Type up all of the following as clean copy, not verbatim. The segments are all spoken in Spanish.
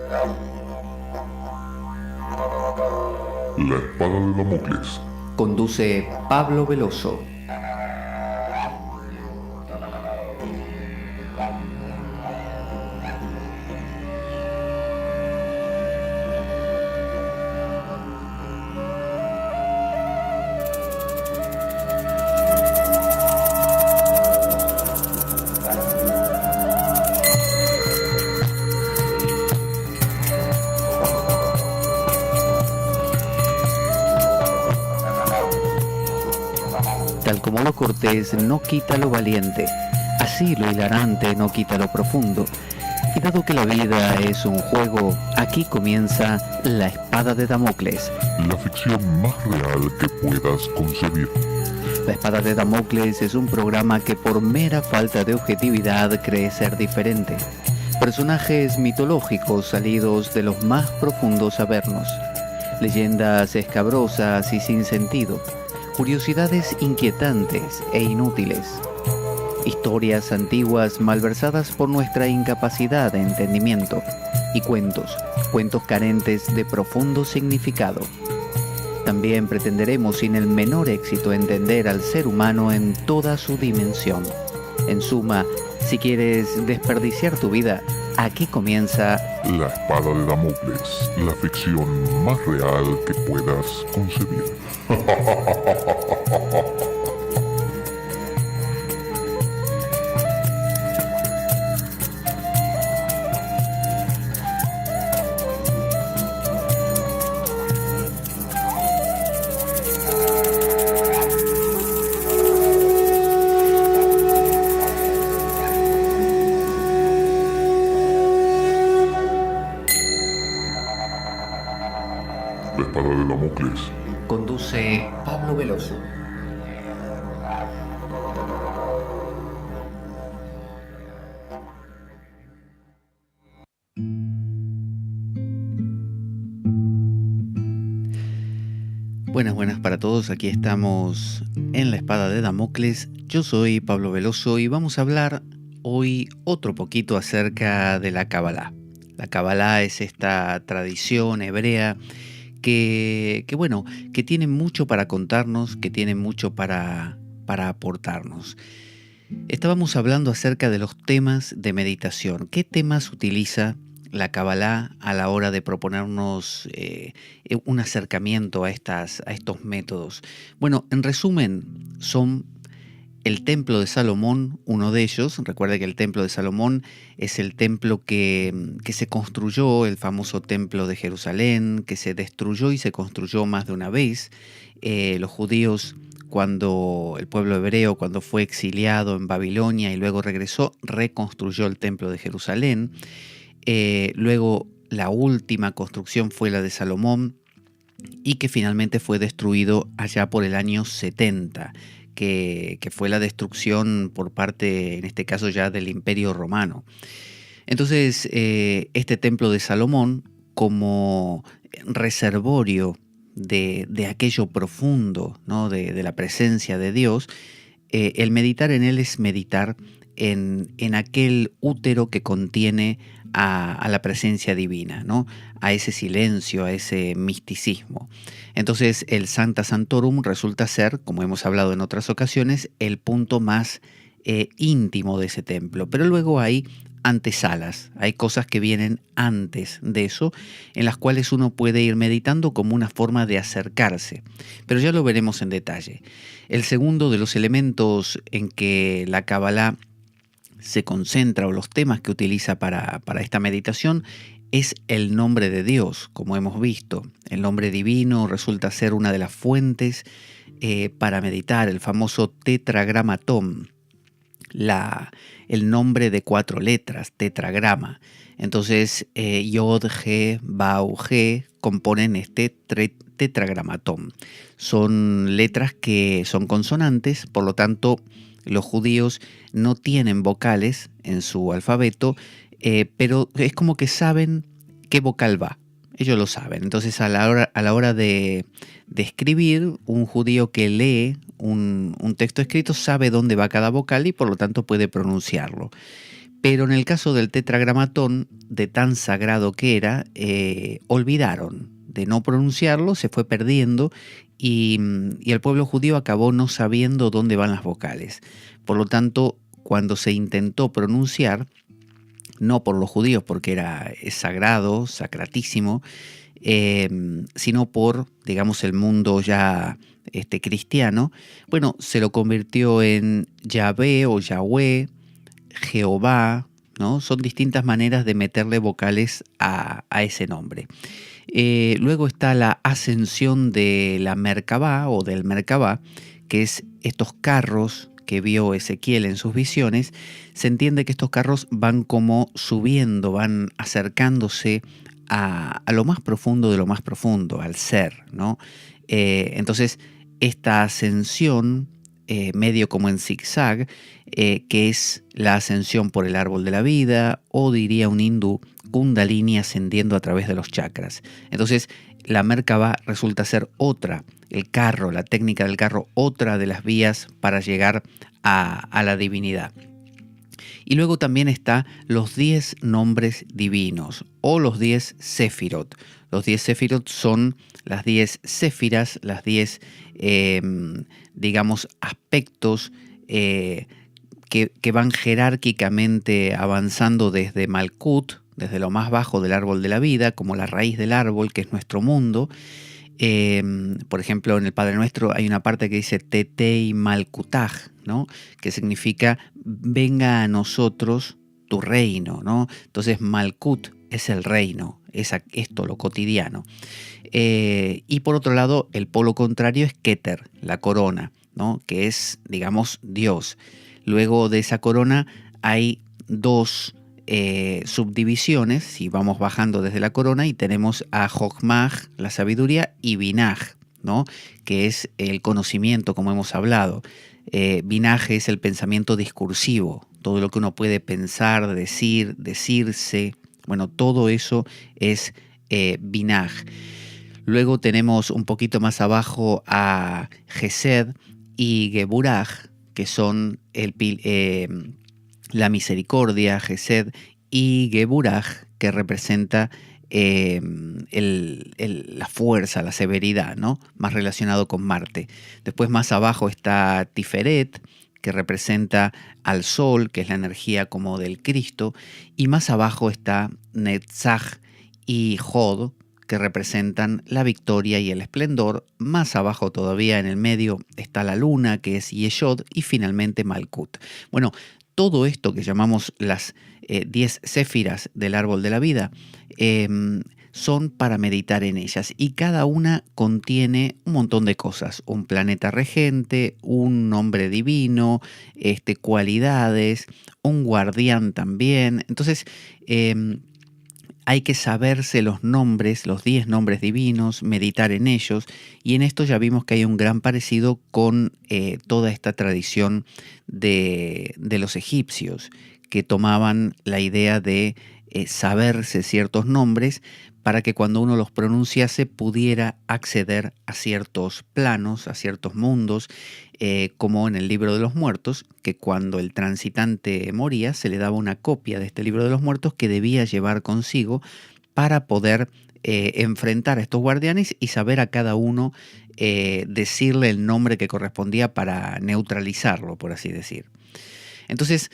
La espada de Damocles. Conduce Pablo Veloso. Tal como lo cortés no quita lo valiente, así lo hilarante no quita lo profundo. Y dado que la vida es un juego, aquí comienza La Espada de Damocles. La ficción más real que puedas concebir. La Espada de Damocles es un programa que por mera falta de objetividad cree ser diferente. Personajes mitológicos salidos de los más profundos avernos. Leyendas escabrosas y sin sentido. Curiosidades inquietantes e inútiles. Historias antiguas malversadas por nuestra incapacidad de entendimiento. Y cuentos carentes de profundo significado. También pretenderemos sin el menor éxito entender al ser humano en toda su dimensión. En suma, si quieres desperdiciar tu vida, aquí comienza La espada de Damocles, la ficción más real que puedas concebir. La espada de Damocles. Conduce Pablo Veloso. Buenas para todos, aquí estamos en La Espada de Damocles. Yo soy Pablo Veloso y vamos a hablar hoy otro poquito acerca de la Kabbalah. La Kabbalah es esta tradición hebrea que tiene mucho para contarnos, que tiene mucho para aportarnos. Estábamos hablando acerca de los temas de meditación. ¿Qué temas utiliza la Kabbalah a la hora de proponernos un acercamiento a estos métodos? Bueno, en resumen, son el Templo de Salomón, uno de ellos. Recuerda que el Templo de Salomón es el templo que se construyó, el famoso Templo de Jerusalén, que se destruyó y se construyó más de una vez. Los judíos, cuando el pueblo hebreo, cuando fue exiliado en Babilonia y luego regresó, reconstruyó el Templo de Jerusalén. Luego la última construcción fue la de Salomón y que finalmente fue destruido allá por el año 70, que fue la destrucción por parte, en este caso ya del Imperio Romano. Entonces, este templo de Salomón, como reservorio de aquello profundo, ¿no? de la presencia de Dios, el meditar en él es meditar en aquel útero que contiene a la presencia divina, ¿no? A ese silencio, a ese misticismo. Entonces el Sancta Sanctorum resulta ser, como hemos hablado en otras ocasiones, el punto más íntimo de ese templo. Pero luego hay antesalas, hay cosas que vienen antes de eso, en las cuales uno puede ir meditando como una forma de acercarse. Pero ya lo veremos en detalle. El segundo de los elementos en que la Kabbalah se concentra, o los temas que utiliza para esta meditación, es el nombre de Dios, como hemos visto. El nombre divino resulta ser una de las fuentes para meditar, el famoso tetragramatón, el nombre de 4 letras, tetragrama. Entonces, Yod, He, Bau, He componen este tetragramatón. Son letras que son consonantes, por lo tanto, los judíos no tienen vocales en su alfabeto, pero es como que saben qué vocal va. Ellos lo saben. Entonces, a la hora de escribir, un judío que lee un texto escrito sabe dónde va cada vocal y por lo tanto puede pronunciarlo. Pero en el caso del tetragramatón, de tan sagrado que era, olvidaron de no pronunciarlo, se fue perdiendo y el pueblo judío acabó no sabiendo dónde van las vocales. Por lo tanto, cuando se intentó pronunciar, no por los judíos, porque es sagrado, sacratísimo, sino por, digamos, el mundo ya cristiano, bueno, se lo convirtió en Yahvé o Yahweh, Jehová, ¿no? Son distintas maneras de meterle vocales a ese nombre. Luego está la ascensión de la Merkabá o del Merkabá, que es estos carros que vio Ezequiel en sus visiones. Se entiende que estos carros van como subiendo, van acercándose a lo más profundo de lo más profundo, al ser, ¿no? Entonces, esta ascensión, medio como en zigzag, que es la ascensión por el árbol de la vida, o diría un hindú, Kundalini ascendiendo a través de los chakras. Entonces, la Merkabá resulta ser otra, el carro, la técnica del carro, otra de las vías para llegar a la divinidad. Y luego también está los 10 nombres divinos o los 10 Sefirot. Los 10 Sefirot son las 10 séfiras, las 10, digamos, aspectos que van jerárquicamente avanzando desde Malkut, desde lo más bajo del árbol de la vida, como la raíz del árbol, que es nuestro mundo. Por ejemplo, en el Padre Nuestro hay una parte que dice Tetei Malkutaj, ¿no? Que significa venga a nosotros tu reino, ¿no? Entonces Malkut es el reino, es esto, lo cotidiano. Y por otro lado, el polo contrario es Keter, la corona, ¿no? Que es, digamos, Dios. Luego de esa corona hay dos subdivisiones, si vamos bajando desde la corona, y tenemos a Jochmah, la sabiduría, y Binaj, ¿no? Que es el conocimiento, como hemos hablado. Binaj es el pensamiento discursivo, todo lo que uno puede pensar, decir, decirse, bueno, todo eso es Binaj. Luego tenemos un poquito más abajo a Gesed y Geburaj, que son la misericordia, Gesed, y Geburaj, que representa la fuerza, la severidad, ¿no? Más relacionado con Marte. Después más abajo está Tiferet, que representa al sol, que es la energía como del Cristo, y más abajo está Netzach y Hod, que representan la victoria y el esplendor. Más abajo todavía en el medio está la luna, que es Yeshod, y finalmente Malkut. Bueno, todo esto que llamamos las 10 séfiras del árbol de la vida son para meditar en ellas, y cada una contiene un montón de cosas: un planeta regente, un nombre divino, cualidades, un guardián también. Entonces hay que saberse los nombres, los 10 nombres divinos, meditar en ellos, y en esto ya vimos que hay un gran parecido con toda esta tradición de los egipcios, que tomaban la idea de saberse ciertos nombres para que cuando uno los pronunciase pudiera acceder a ciertos planos, a ciertos mundos, como en el libro de los muertos, que cuando el transitante moría se le daba una copia de este libro de los muertos que debía llevar consigo para poder enfrentar a estos guardianes y saber a cada uno decirle el nombre que correspondía para neutralizarlo, por así decir. Entonces,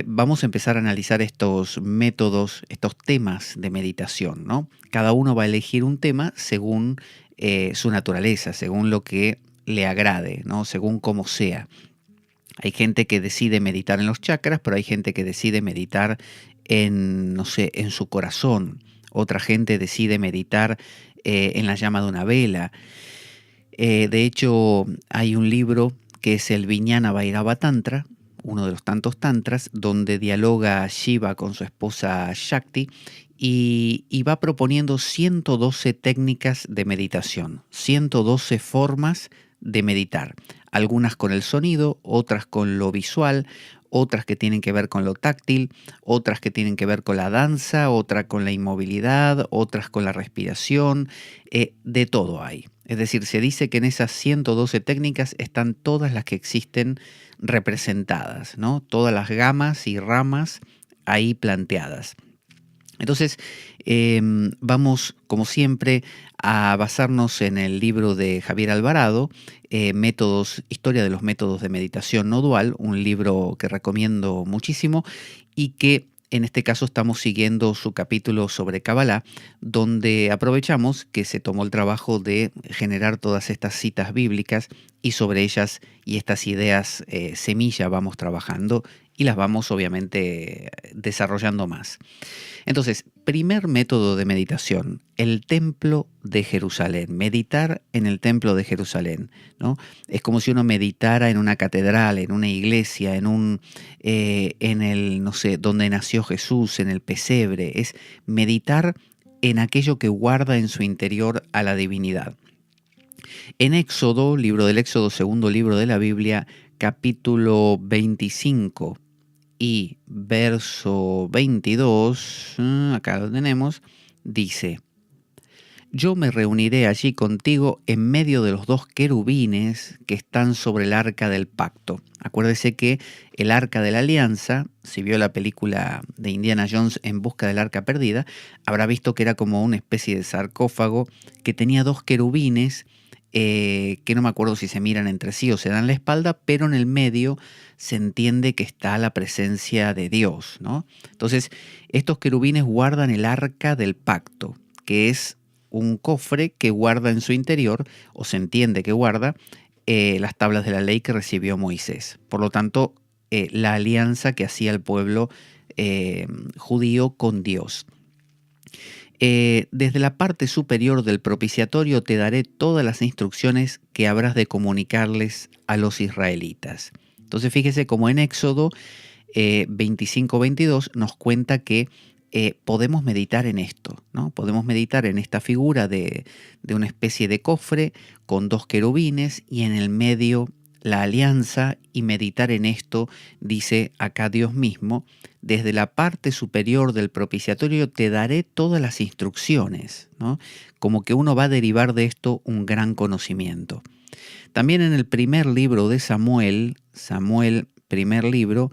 vamos a empezar a analizar estos métodos, estos temas de meditación, ¿no? Cada uno va a elegir un tema según su naturaleza, según lo que le agrade, ¿no? Según cómo sea. Hay gente que decide meditar en los chakras, pero hay gente que decide meditar en, no sé, en su corazón. Otra gente decide meditar en la llama de una vela. De hecho, hay un libro que es el Vijnana Bhairava Tantra, uno de los tantos tantras, donde dialoga Shiva con su esposa Shakti y va proponiendo 112 técnicas de meditación, 112 formas de meditar, algunas con el sonido, otras con lo visual, otras que tienen que ver con lo táctil, otras que tienen que ver con la danza, otras con la inmovilidad, otras con la respiración, de todo hay. Es decir, se dice que en esas 112 técnicas están todas las que existen representadas, ¿no? Todas las gamas y ramas ahí planteadas. Entonces, vamos, como siempre, a basarnos en el libro de Javier Alvarado, Historia de los métodos de meditación no dual, un libro que recomiendo muchísimo y que en este caso estamos siguiendo su capítulo sobre Kabbalah, donde aprovechamos que se tomó el trabajo de generar todas estas citas bíblicas y sobre ellas y estas ideas semilla vamos trabajando y las vamos obviamente desarrollando más. Entonces, primer método de meditación, el templo de Jerusalén, meditar en el templo de Jerusalén, ¿no? Es como si uno meditara en una catedral, en una iglesia, en el, no sé, donde nació Jesús, en el pesebre, es meditar en aquello que guarda en su interior a la divinidad. En Éxodo, libro del Éxodo, segundo libro de la Biblia, capítulo 25, y verso 22, acá lo tenemos, dice: yo me reuniré allí contigo en medio de los dos querubines que están sobre el arca del pacto. Acuérdese que el arca de la alianza, si vio la película de Indiana Jones En busca del arca perdida, habrá visto que era como una especie de sarcófago que tenía dos querubines que no me acuerdo si se miran entre sí o se dan la espalda, pero en el medio se entiende que está la presencia de Dios, ¿no? Entonces, estos querubines guardan el arca del pacto, que es un cofre que guarda en su interior, o se entiende que guarda, las tablas de la ley que recibió Moisés. Por lo tanto, la alianza que hacía el pueblo judío con Dios. Desde la parte superior del propiciatorio te daré todas las instrucciones que habrás de comunicarles a los israelitas. Entonces fíjese como en Éxodo 25-22 nos cuenta que podemos meditar en esto, ¿no? Podemos meditar en esta figura de una especie de cofre con dos querubines y en el medio la alianza, y meditar en esto, dice acá Dios mismo: desde la parte superior del propiciatorio te daré todas las instrucciones, ¿no? Como que uno va a derivar de esto un gran conocimiento. También en el primer libro de Samuel, primer libro,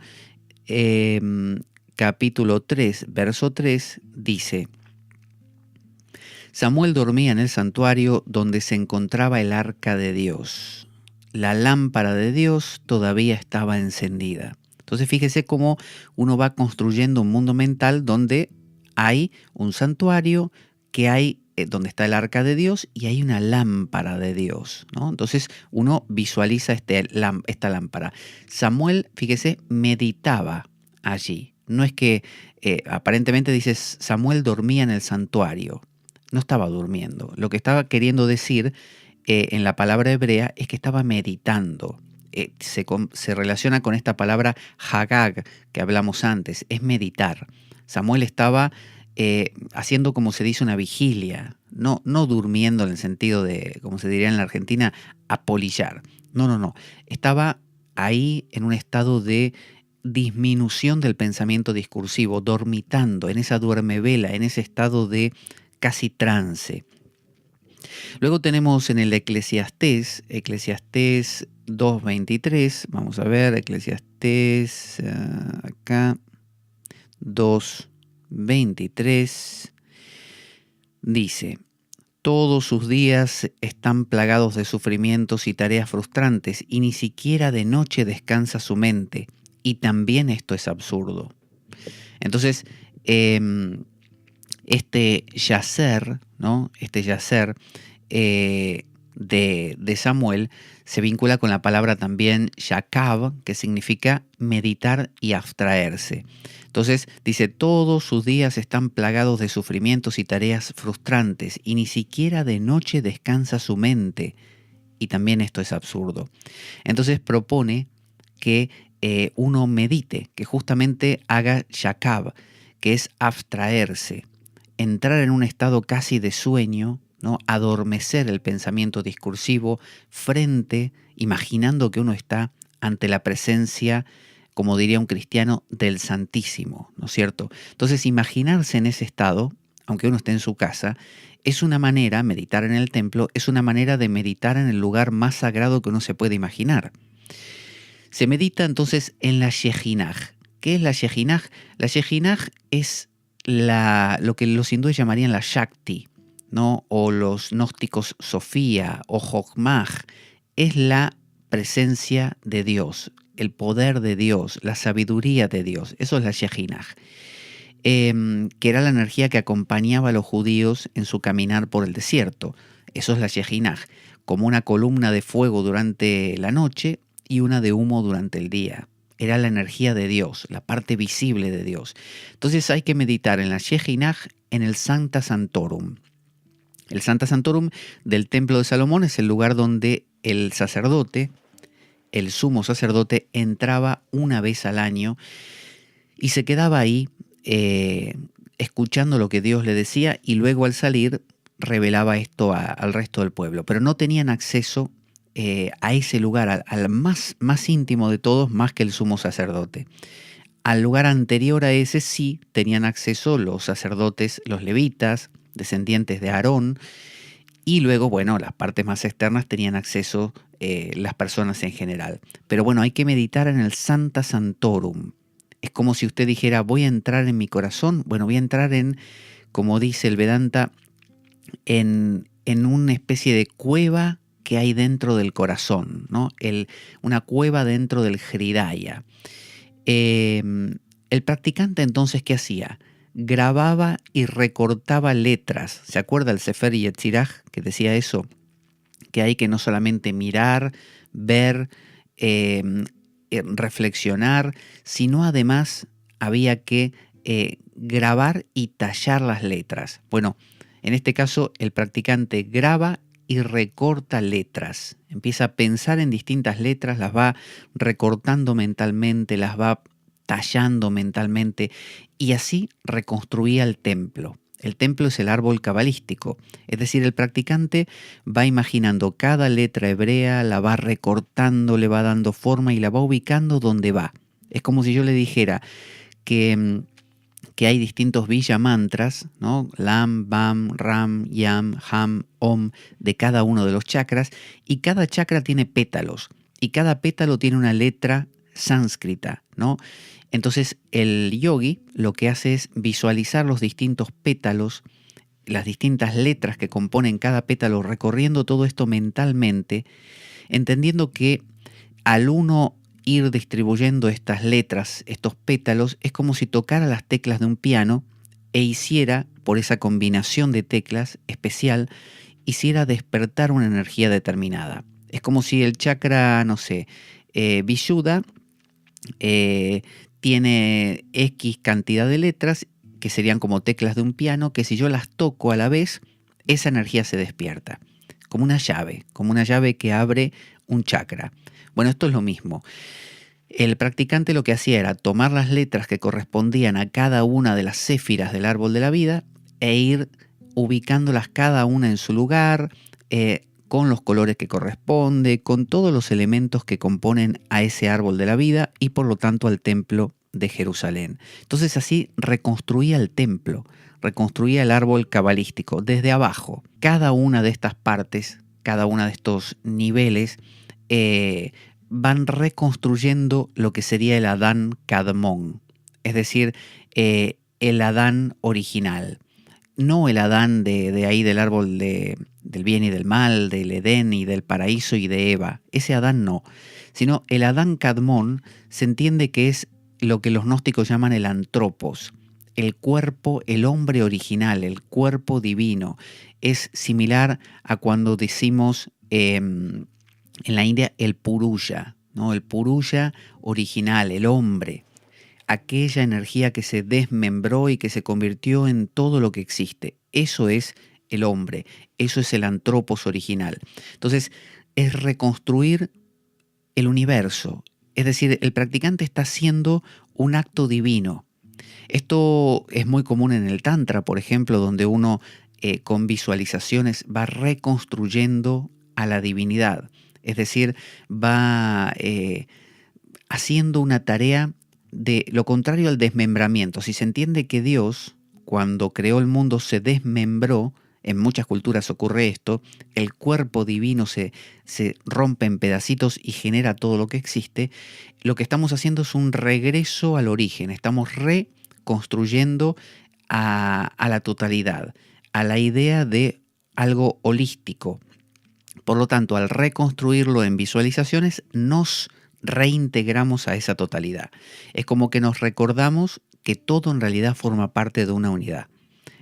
capítulo 3, verso 3, dice: Samuel dormía en el santuario donde se encontraba el arca de Dios. La lámpara de Dios todavía estaba encendida. Entonces fíjese cómo uno va construyendo un mundo mental donde hay un santuario, que hay donde está el arca de Dios y hay una lámpara de Dios, ¿no? Entonces uno visualiza esta lámpara. Samuel, fíjese, meditaba allí. No es que aparentemente dices Samuel dormía en el santuario. No estaba durmiendo. Lo que estaba queriendo decir en la palabra hebrea es que estaba meditando. Se relaciona con esta palabra hagag que hablamos antes, es meditar. Samuel estaba haciendo, como se dice, una vigilia, no durmiendo en el sentido de, como se diría en la Argentina, apolillar. No. Estaba ahí en un estado de disminución del pensamiento discursivo, dormitando, en esa duermevela, en ese estado de casi trance. Luego tenemos en el Eclesiastés 2.23, vamos a ver, Eclesiastés acá, 2.23, dice: todos sus días están plagados de sufrimientos y tareas frustrantes, y ni siquiera de noche descansa su mente, y también esto es absurdo. Entonces, este yacer, ¿no? De Samuel se vincula con la palabra también yakav, que significa meditar y abstraerse. Entonces dice: todos sus días están plagados de sufrimientos y tareas frustrantes, y ni siquiera de noche descansa su mente, y también esto es absurdo. Entonces propone que uno medite, que justamente haga yakav, que es abstraerse, entrar en un estado casi de sueño, ¿no? Adormecer el pensamiento discursivo imaginando que uno está ante la presencia, como diría un cristiano, del Santísimo, ¿no es cierto? Entonces, imaginarse en ese estado, aunque uno esté en su casa, es una manera, meditar en el templo, es una manera de meditar en el lugar más sagrado que uno se puede imaginar. Se medita entonces en la Shejinah, ¿Qué es la Shejinaj? La Shejinaj es lo que los hindúes llamarían la Shakti, ¿no? O los gnósticos Sofía o Jogmaj. Es la presencia de Dios, el poder de Dios, la sabiduría de Dios. Eso es la Shejinaj. Que era la energía que acompañaba a los judíos en su caminar por el desierto. Eso es la Shejinaj, como una columna de fuego durante la noche y una de humo durante el día. Era la energía de Dios, la parte visible de Dios. Entonces hay que meditar en la Shejinaj, en el Sancta Sanctorum. El Sancta Sanctorum del Templo de Salomón es el lugar donde el sacerdote, el sumo sacerdote, entraba una vez al año y se quedaba ahí escuchando lo que Dios le decía, y luego al salir revelaba esto al resto del pueblo. Pero no tenían acceso a ese lugar, al más íntimo de todos, más que el sumo sacerdote. Al lugar anterior a ese sí tenían acceso los sacerdotes, los levitas, descendientes de Aarón, y luego, bueno, las partes más externas tenían acceso las personas en general. Pero bueno, hay que meditar en el Sancta Sanctorum. Es como si usted dijera, voy a entrar en mi corazón. Bueno, voy a entrar en, como dice el Vedanta, en una especie de cueva que hay dentro del corazón, ¿no? Una cueva dentro del Hridaya. El practicante entonces, ¿qué hacía? Grababa y recortaba letras. ¿Se acuerda el Sefer Yetzirah que decía eso? Que hay que no solamente mirar, ver, reflexionar, sino además había que grabar y tallar las letras. Bueno, en este caso el practicante graba y recorta letras. Empieza a pensar en distintas letras, las va recortando mentalmente, las va tallando mentalmente, y así reconstruía el templo. El templo es el árbol cabalístico, es decir, el practicante va imaginando cada letra hebrea, la va recortando, le va dando forma y la va ubicando donde va. Es como si yo le dijera que hay distintos Bija mantras, ¿no? Lam, Bam, Ram, Yam, Ham, Om, de cada uno de los chakras, y cada chakra tiene pétalos, y cada pétalo tiene una letra sánscrita, ¿no? Entonces el yogi lo que hace es visualizar los distintos pétalos, las distintas letras que componen cada pétalo, recorriendo todo esto mentalmente, entendiendo que al uno ir distribuyendo estas letras, estos pétalos, es como si tocara las teclas de un piano e hiciera, por esa combinación de teclas especial, hiciera despertar una energía determinada. Es como si el chakra, no sé, Vishuddha, tiene X cantidad de letras que serían como teclas de un piano, que si yo las toco a la vez, esa energía se despierta, como una llave que abre un chakra. Bueno, esto es lo mismo. El practicante lo que hacía era tomar las letras que correspondían a cada una de las céfiras del árbol de la vida e ir ubicándolas cada una en su lugar, con los colores que corresponde, con todos los elementos que componen a ese árbol de la vida y por lo tanto al templo de Jerusalén. Entonces así reconstruía el templo, reconstruía el árbol cabalístico desde abajo. Cada una de estas partes, cada uno de estos niveles van reconstruyendo lo que sería el Adán Kadmon, es decir, el Adán original. No el Adán de ahí del árbol del bien y del mal, del Edén y del paraíso y de Eva. Ese Adán no, sino el Adán Kadmon se entiende que es lo que los gnósticos llaman el antropos, el cuerpo, el hombre original, el cuerpo divino. Es similar a cuando decimos en la India el Purusha, ¿no? El Purusha original, el hombre. Aquella energía que se desmembró y que se convirtió en todo lo que existe. Eso es el hombre, eso es el antropos original. Entonces, es reconstruir el universo. Es decir, el practicante está haciendo un acto divino. Esto es muy común en el Tantra, por ejemplo, donde uno con visualizaciones va reconstruyendo a la divinidad. Es decir, va haciendo una tarea de lo contrario al desmembramiento. Si se entiende que Dios, cuando creó el mundo, se desmembró, en muchas culturas ocurre esto, el cuerpo divino se rompe en pedacitos y genera todo lo que existe, lo que estamos haciendo es un regreso al origen, estamos reconstruyendo a la totalidad, a la idea de algo holístico. Por lo tanto, al reconstruirlo en visualizaciones, nos reintegramos a esa totalidad. Es como que nos recordamos que todo en realidad forma parte de una unidad.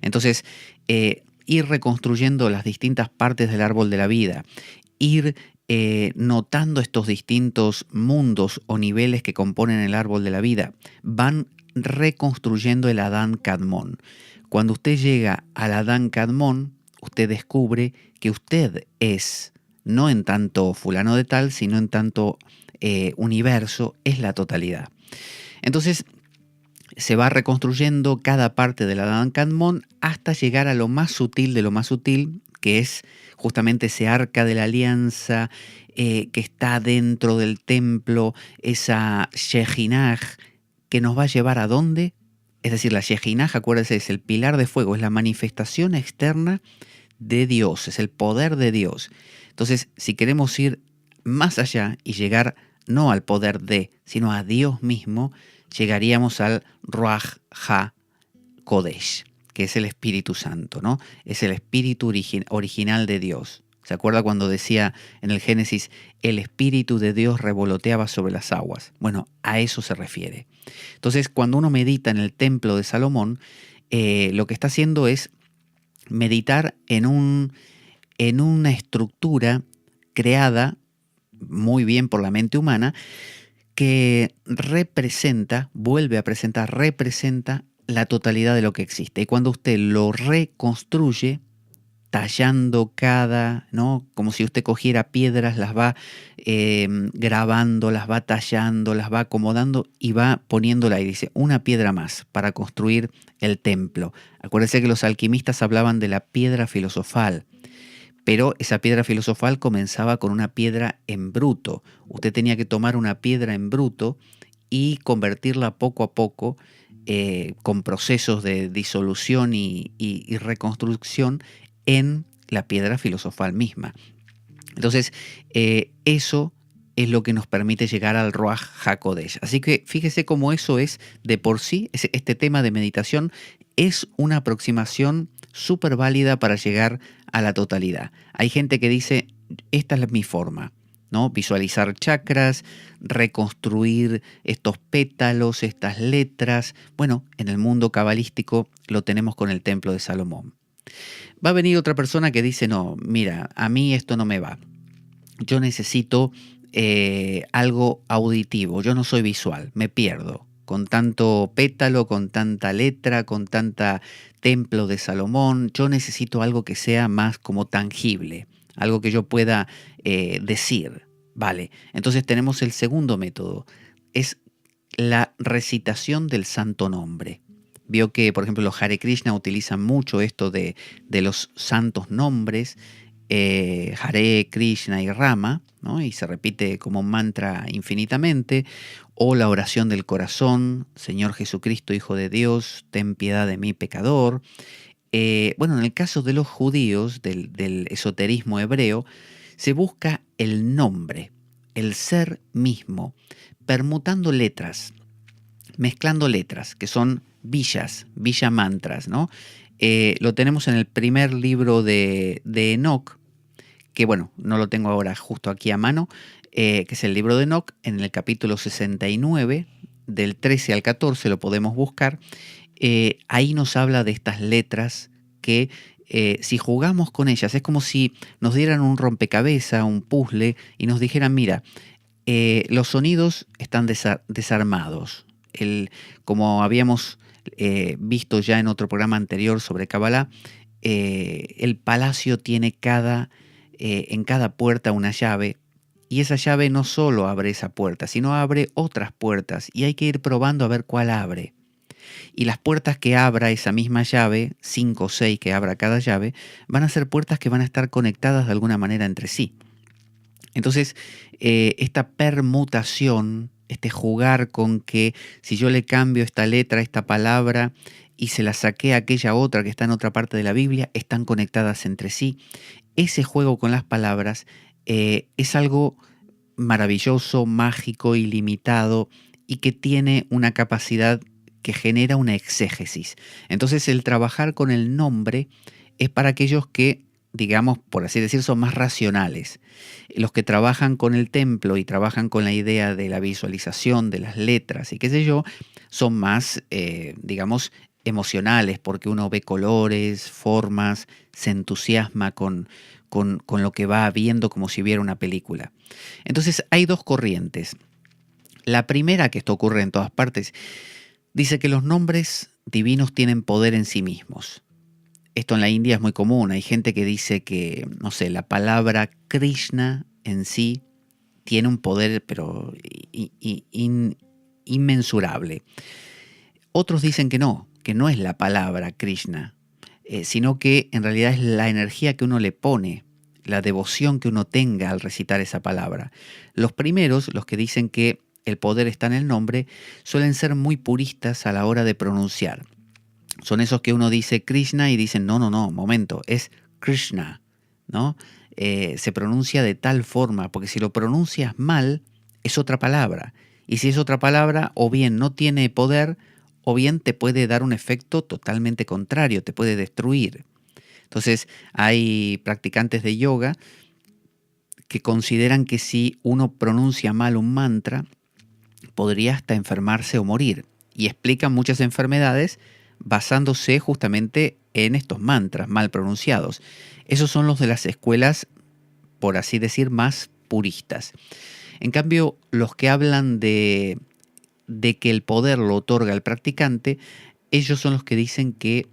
Entonces, ir reconstruyendo las distintas partes del árbol de la vida, ir notando estos distintos mundos o niveles que componen el árbol de la vida, van reconstruyendo el Adán Kadmón. Cuando usted llega al Adán Kadmón, usted descubre que usted es, no en tanto fulano de tal, sino en tanto universo, es la totalidad. Entonces, se va reconstruyendo cada parte del Adán Kadmón hasta llegar a lo más sutil de lo más sutil, que es justamente ese arca de la alianza que está dentro del templo, esa Shejinaj, que nos va a llevar ¿a dónde? Es decir, la Shejinaj, acuérdense, es el pilar de fuego, es la manifestación externa de Dios, es el poder de Dios. Entonces, si queremos ir más allá y llegar no al poder de, sino a Dios mismo, llegaríamos al Ruach HaKodesh, que es el Espíritu Santo, ¿no? Es el Espíritu original de Dios. ¿Se acuerda cuando decía en el Génesis, el Espíritu de Dios revoloteaba sobre las aguas? Bueno, a eso se refiere. Entonces, cuando uno medita en el templo de Salomón, lo que está haciendo es meditar en una estructura creada muy bien por la mente humana, que representa la totalidad de lo que existe. Y cuando usted lo reconstruye, tallando ¿no? Como si usted cogiera piedras, las va grabando, las va tallando, las va acomodando y va poniéndola y dice, una piedra más para construir el templo. Acuérdense que los alquimistas hablaban de la piedra filosofal. Pero esa piedra filosofal comenzaba con una piedra en bruto. Usted tenía que tomar una piedra en bruto y convertirla poco a poco con procesos de disolución y reconstrucción en la piedra filosofal misma. Entonces, eso es lo que nos permite llegar al Ruach HaKodesh. Así que fíjese cómo eso es de por sí, este tema de meditación es una aproximación súper válida para llegar a la totalidad. Hay gente que dice, esta es mi forma, ¿no? Visualizar chakras, reconstruir estos pétalos, estas letras. Bueno, en el mundo cabalístico lo tenemos con el templo de Salomón. Va a venir otra persona que dice, no, mira, a mí esto no me va. Yo necesito algo auditivo, yo no soy visual, me pierdo. Con tanto pétalo, con tanta letra, con tanta templo de Salomón, yo necesito algo que sea más como tangible, algo que yo pueda decir. Vale, entonces tenemos el segundo método, es la recitación del santo nombre. Vio que, por ejemplo, los Hare Krishna utilizan mucho esto de los santos nombres, Hare, Krishna y Rama, ¿no? Y se repite como un mantra infinitamente, o la oración del corazón, Señor Jesucristo, Hijo de Dios, ten piedad de mí, pecador. Bueno, en el caso de los judíos, del esoterismo hebreo, se busca el nombre, el ser mismo, permutando letras, mezclando letras, que son villa mantras, ¿no? Lo tenemos en el primer libro de Enoch, que bueno, no lo tengo ahora justo aquí a mano, que es el libro de Enoch, en el capítulo 69, del 13 al 14 lo podemos buscar. Ahí nos habla de estas letras que si jugamos con ellas, es como si nos dieran un rompecabezas, un puzzle, y nos dijeran, mira, los sonidos están desarmados. Como habíamos visto ya en otro programa anterior sobre Kabbalah, el palacio tiene en cada puerta una llave, y esa llave no solo abre esa puerta, sino abre otras puertas, y hay que ir probando a ver cuál abre. Y las puertas que abra esa misma llave, 5 o 6 que abra cada llave, van a ser puertas que van a estar conectadas de alguna manera entre sí. Entonces, esta permutación, este jugar con que si yo le cambio esta letra, esta palabra, y se la saqué a aquella otra que está en otra parte de la Biblia, están conectadas entre sí. Ese juego con las palabras es algo maravilloso, mágico, ilimitado y que tiene una capacidad que genera una exégesis. Entonces el trabajar con el nombre es para aquellos que, digamos, por así decir, son más racionales. Los que trabajan con el templo y trabajan con la idea de la visualización de las letras y qué sé yo, son más, digamos, emocionales, porque uno ve colores, formas, se entusiasma con lo que va viendo como si viera una película. Entonces hay dos corrientes. La primera, que esto ocurre en todas partes, dice que los nombres divinos tienen poder en sí mismos. Esto en la India es muy común. Hay gente que dice que, no sé, la palabra Krishna en sí tiene un poder, pero inmensurable. Otros dicen que no es la palabra Krishna, sino que en realidad es la energía que uno le pone, la devoción que uno tenga al recitar esa palabra. Los primeros, los que dicen que el poder está en el nombre, suelen ser muy puristas a la hora de pronunciar. Son esos que uno dice Krishna y dicen, no, momento, es Krishna, ¿no? Se pronuncia de tal forma, porque si lo pronuncias mal, es otra palabra. Y si es otra palabra, o bien no tiene poder, o bien te puede dar un efecto totalmente contrario, te puede destruir. Entonces, hay practicantes de yoga que consideran que si uno pronuncia mal un mantra, podría hasta enfermarse o morir. Y explican muchas enfermedades basándose justamente en estos mantras mal pronunciados. Esos son los de las escuelas, por así decir, más puristas. En cambio, los que hablan de que el poder lo otorga el practicante, ellos son los que dicen que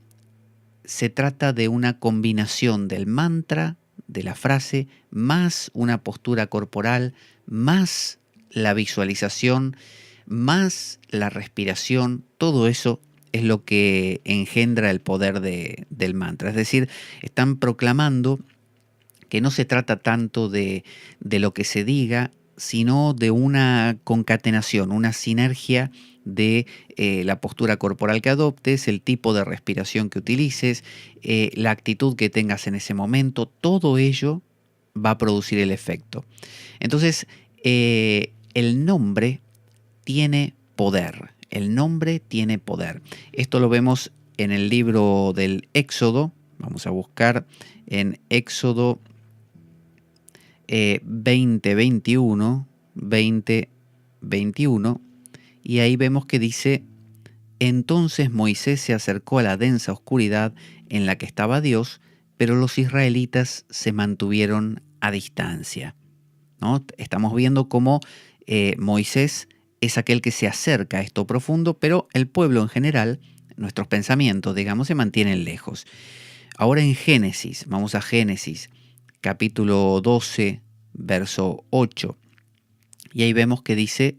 se trata de una combinación del mantra, de la frase, más una postura corporal, más la visualización, más la respiración. Todo eso es lo que engendra el poder del mantra. Es decir, están proclamando que no se trata tanto de lo que se diga, sino de una concatenación, una sinergia de la postura corporal que adoptes, el tipo de respiración que utilices, la actitud que tengas en ese momento. Todo ello va a producir el efecto. Entonces, el nombre tiene poder. El nombre tiene poder. Esto lo vemos en el libro del Éxodo. Vamos a buscar en Éxodo 20:21, y ahí vemos que dice: entonces Moisés se acercó a la densa oscuridad en la que estaba Dios, pero los israelitas se mantuvieron a distancia, ¿no? Estamos viendo cómo Moisés es aquel que se acerca a esto profundo, pero el pueblo en general, nuestros pensamientos, digamos, se mantienen lejos. Ahora en Génesis, vamos a Génesis, capítulo 12, verso 8. Y ahí vemos que dice: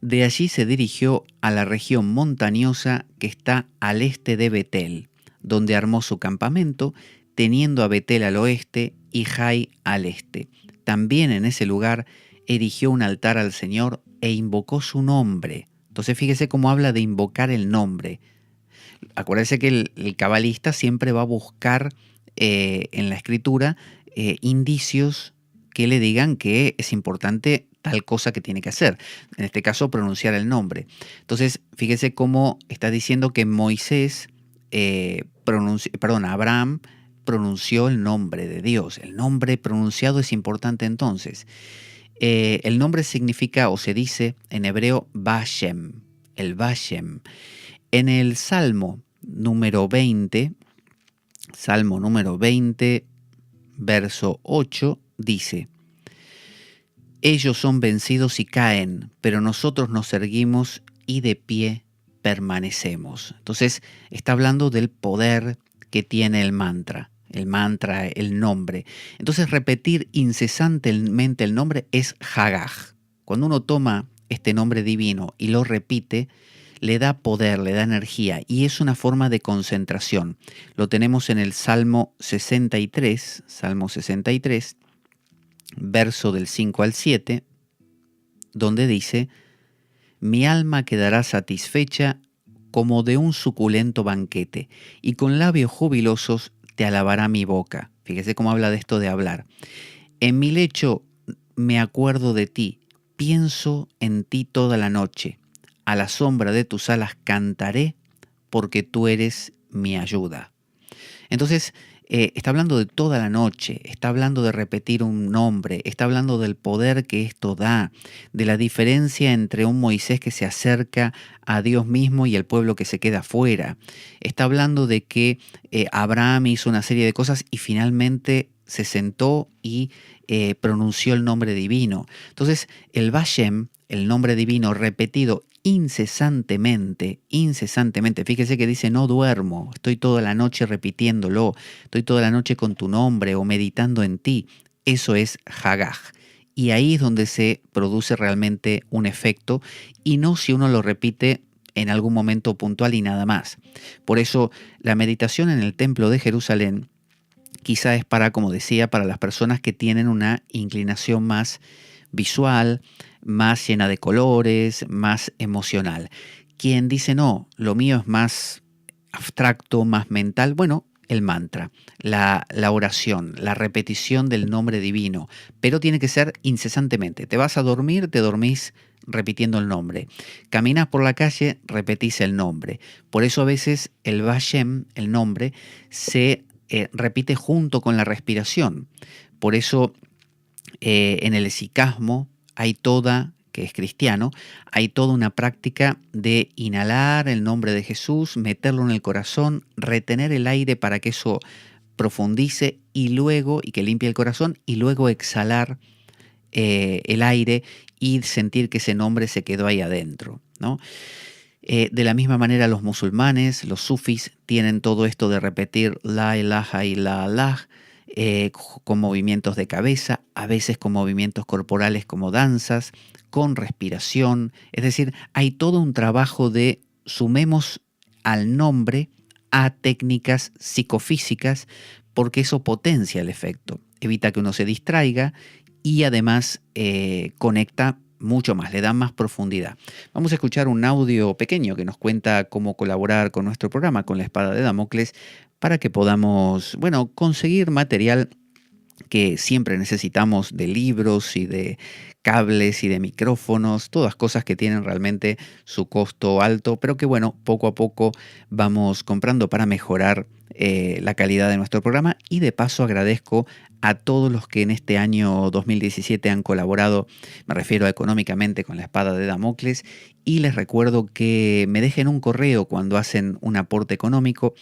de allí se dirigió a la región montañosa que está al este de Betel, donde armó su campamento, teniendo a Betel al oeste y Jai al este. También en ese lugar erigió un altar al Señor e invocó su nombre. Entonces fíjese cómo habla de invocar el nombre. Acuérdese que el cabalista siempre va a buscar en la escritura indicios que le digan que es importante tal cosa que tiene que hacer. En este caso, pronunciar el nombre. Entonces, fíjese cómo está diciendo que Moisés, Abraham pronunció el nombre de Dios. El nombre pronunciado es importante entonces. El nombre significa, o se dice en hebreo, Bashem, el Bashem. En el Salmo número 20, verso 8, dice: ellos son vencidos y caen, pero nosotros nos erguimos y de pie permanecemos. Entonces está hablando del poder que tiene el mantra, el nombre. Entonces repetir incesantemente el nombre es Hagaj. Cuando uno toma este nombre divino y lo repite, le da poder, le da energía, y es una forma de concentración. Lo tenemos en el Salmo 63, verso del 5 al 7, donde dice: mi alma quedará satisfecha como de un suculento banquete, y con labios jubilosos te alabará mi boca. Fíjese cómo habla de esto de hablar. En mi lecho me acuerdo de ti, pienso en ti toda la noche. A la sombra de tus alas cantaré, porque tú eres mi ayuda. Entonces, está hablando de toda la noche, está hablando de repetir un nombre, está hablando del poder que esto da, de la diferencia entre un Moisés que se acerca a Dios mismo y el pueblo que se queda fuera. Está hablando de que Abraham hizo una serie de cosas y finalmente se sentó y pronunció el nombre divino. Entonces, el Vashem, el nombre divino repetido incesantemente, fíjese que dice no duermo, estoy toda la noche repitiéndolo, estoy toda la noche con tu nombre o meditando en ti, eso es Hagaj. Y ahí es donde se produce realmente un efecto y no si uno lo repite en algún momento puntual y nada más. Por eso la meditación en el templo de Jerusalén quizá es para, como decía, para las personas que tienen una inclinación más visual, más llena de colores, más emocional. Quien dice no, lo mío es más abstracto, más mental, bueno, el mantra, la oración, la repetición del nombre divino, pero tiene que ser incesantemente. Te vas a dormir, te dormís repitiendo el nombre. Caminas por la calle, repetís el nombre. Por eso a veces el Vashem, el nombre, se repite junto con la respiración. Por eso en el esicasmo hay toda, que es cristiano, hay toda una práctica de inhalar el nombre de Jesús, meterlo en el corazón, retener el aire para que eso profundice y que limpie el corazón, y luego exhalar el aire y sentir que ese nombre se quedó ahí adentro, ¿no? De la misma manera los musulmanes, los sufis, tienen todo esto de repetir la ilaha illallah con movimientos de cabeza, a veces con movimientos corporales como danzas, con respiración. Es decir, hay todo un trabajo de sumemos al nombre a técnicas psicofísicas porque eso potencia el efecto, evita que uno se distraiga y además conecta mucho más, le da más profundidad. Vamos a escuchar un audio pequeño que nos cuenta cómo colaborar con nuestro programa, con la Espada de Damocles, para que podamos, bueno, conseguir material que siempre necesitamos de libros y de cables y de micrófonos, todas cosas que tienen realmente su costo alto, pero que bueno, poco a poco vamos comprando para mejorar la calidad de nuestro programa. Y de paso agradezco a todos los que en este año 2017 han colaborado, me refiero económicamente, con la Espada de Damocles, y les recuerdo que me dejen un correo cuando hacen un aporte económico,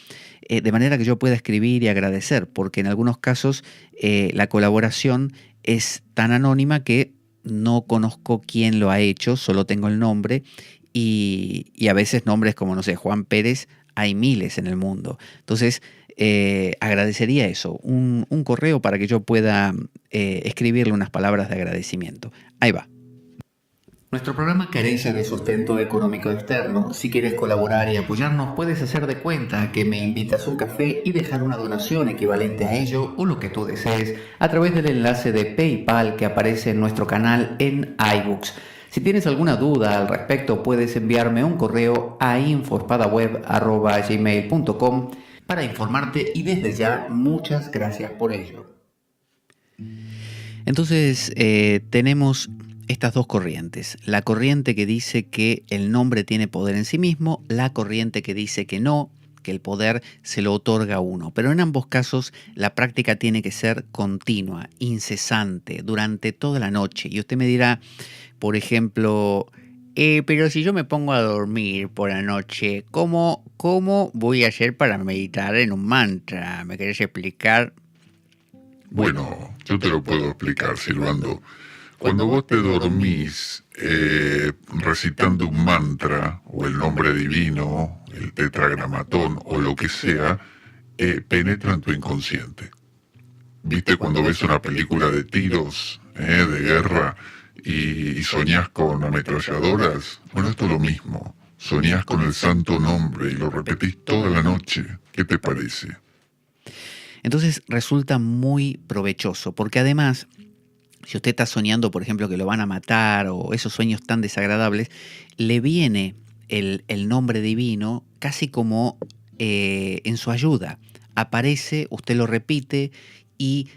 de manera que yo pueda escribir y agradecer, porque en algunos casos la colaboración es tan anónima que no conozco quién lo ha hecho, solo tengo el nombre, y a veces nombres como, no sé, Juan Pérez, hay miles en el mundo. Entonces, agradecería eso, un correo para que yo pueda escribirle unas palabras de agradecimiento. Ahí va. Nuestro programa carece de sustento económico externo. Si quieres colaborar y apoyarnos, puedes hacer de cuenta que me invitas a un café y dejar una donación equivalente a ello o lo que tú desees a través del enlace de PayPal que aparece en nuestro canal en iBooks. Si tienes alguna duda al respecto, puedes enviarme un correo a info-espadaweb@gmail.com para informarte, y desde ya muchas gracias por ello. Entonces tenemos estas dos corrientes, la corriente que dice que el nombre tiene poder en sí mismo, la corriente que dice que no, que el poder se lo otorga a uno. Pero en ambos casos la práctica tiene que ser continua, incesante, durante toda la noche. Y usted me dirá, por ejemplo, pero si yo me pongo a dormir por la noche, ¿cómo voy a hacer para meditar en un mantra? ¿Me querés explicar? Bueno, yo te lo puedo explicar, Silvando. Cuando vos te dormís recitando un mantra o el nombre divino, el tetragramatón o lo que sea, penetra en tu inconsciente. ¿Viste cuando ves una película de tiros, de guerra, y soñás con ametralladoras? Bueno, esto es lo mismo. Soñás con el santo nombre y lo repetís toda la noche. ¿Qué te parece? Entonces resulta muy provechoso, porque además, si usted está soñando, por ejemplo, que lo van a matar o esos sueños tan desagradables, le viene el nombre divino casi como en su ayuda. Aparece, usted lo repite y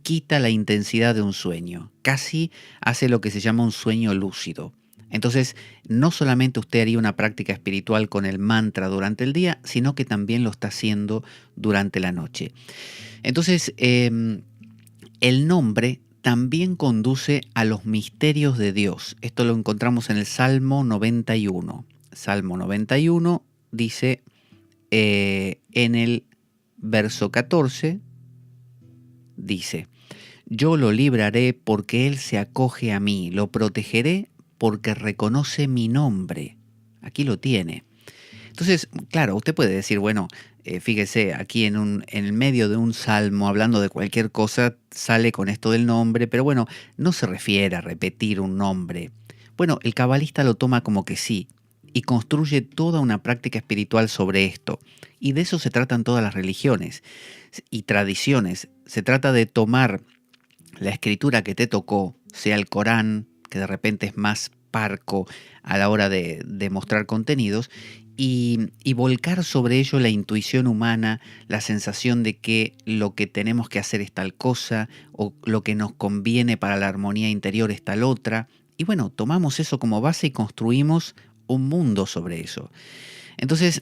quita la intensidad de un sueño. Casi hace lo que se llama un sueño lúcido. Entonces, no solamente usted haría una práctica espiritual con el mantra durante el día, sino que también lo está haciendo durante la noche. Entonces, el nombre también conduce a los misterios de Dios. Esto lo encontramos en el Salmo 91. Salmo 91 dice en el verso 14, dice: yo lo libraré porque él se acoge a mí, lo protegeré porque reconoce mi nombre. Aquí lo tiene. Entonces, claro, usted puede decir, bueno, fíjese, aquí en el medio de un salmo, hablando de cualquier cosa, sale con esto del nombre, pero bueno, no se refiere a repetir un nombre. Bueno, el cabalista lo toma como que sí, y construye toda una práctica espiritual sobre esto. Y de eso se tratan todas las religiones y tradiciones. Se trata de tomar la escritura que te tocó, sea el Corán, que de repente es más parco a la hora de mostrar contenidos, y volcar sobre ello la intuición humana, la sensación de que lo que tenemos que hacer es tal cosa, o lo que nos conviene para la armonía interior es tal otra. Y bueno, tomamos eso como base y construimos un mundo sobre eso. Entonces,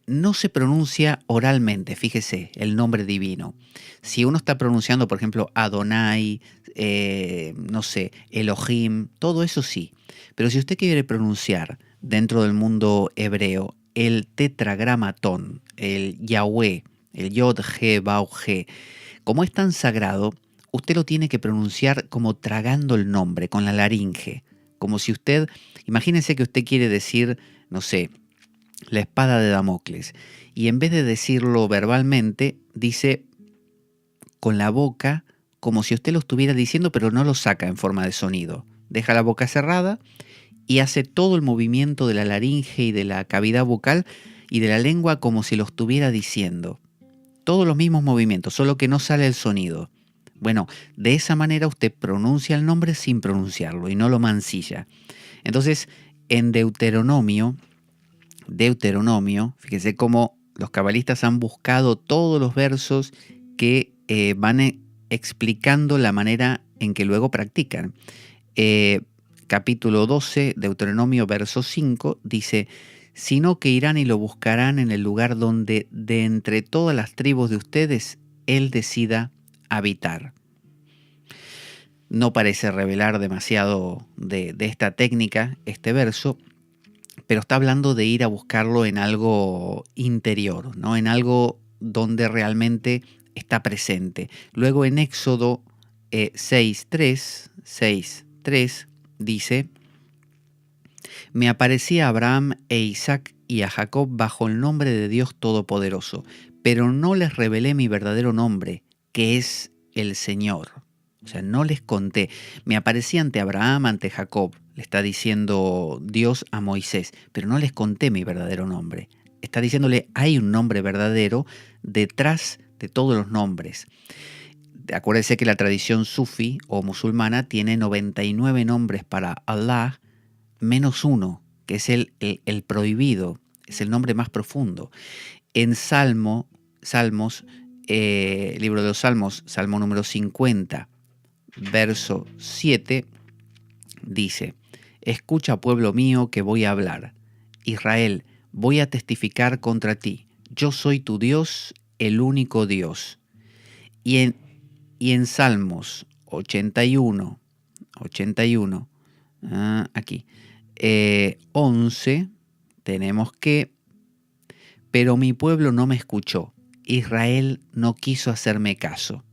no se pronuncia oralmente, fíjese, el nombre divino. Si uno está pronunciando, por ejemplo, Adonai, no sé, Elohim, todo eso sí. Pero si usted quiere pronunciar dentro del mundo hebreo el tetragramatón, el Yahweh, el Yod, He, Bau, He, como es tan sagrado, usted lo tiene que pronunciar como tragando el nombre, con la laringe. Como si usted, imagínense que usted quiere decir, no sé, la espada de Damocles, y en vez de decirlo verbalmente, dice con la boca, como si usted lo estuviera diciendo, pero no lo saca en forma de sonido. Deja la boca cerrada y hace todo el movimiento de la laringe y de la cavidad bucal y de la lengua como si lo estuviera diciendo. Todos los mismos movimientos, solo que no sale el sonido. Bueno, de esa manera usted pronuncia el nombre sin pronunciarlo y no lo mancilla. Entonces, en Deuteronomio, fíjese cómo los cabalistas han buscado todos los versos que van explicando la manera en que luego practican. Capítulo 12, Deuteronomio, verso 5, dice: sino que irán y lo buscarán en el lugar donde de entre todas las tribus de ustedes él decida habitar. No parece revelar demasiado de esta técnica, este verso, pero está hablando de ir a buscarlo en algo interior, ¿no? En algo donde realmente está presente. Luego en Éxodo 6.3 dice: me aparecí a Abraham e Isaac y a Jacob bajo el nombre de Dios Todopoderoso, pero no les revelé mi verdadero nombre, que es el Señor. O sea, no les conté. Me aparecí ante Abraham, ante Jacob, le está diciendo Dios a Moisés, pero no les conté mi verdadero nombre. Está diciéndole, hay un nombre verdadero detrás de todos los nombres. Acuérdense que la tradición sufi o musulmana tiene 99 nombres para Allah, menos uno, que es el prohibido, es el nombre más profundo. En Salmos, libro de los Salmos, Salmo número 50, verso 7, dice: escucha, pueblo mío, que voy a hablar. Israel, voy a testificar contra ti. Yo soy tu Dios, el único Dios. Y en Salmos 81, aquí, 11, tenemos que: pero mi pueblo no me escuchó, Israel no quiso hacerme caso.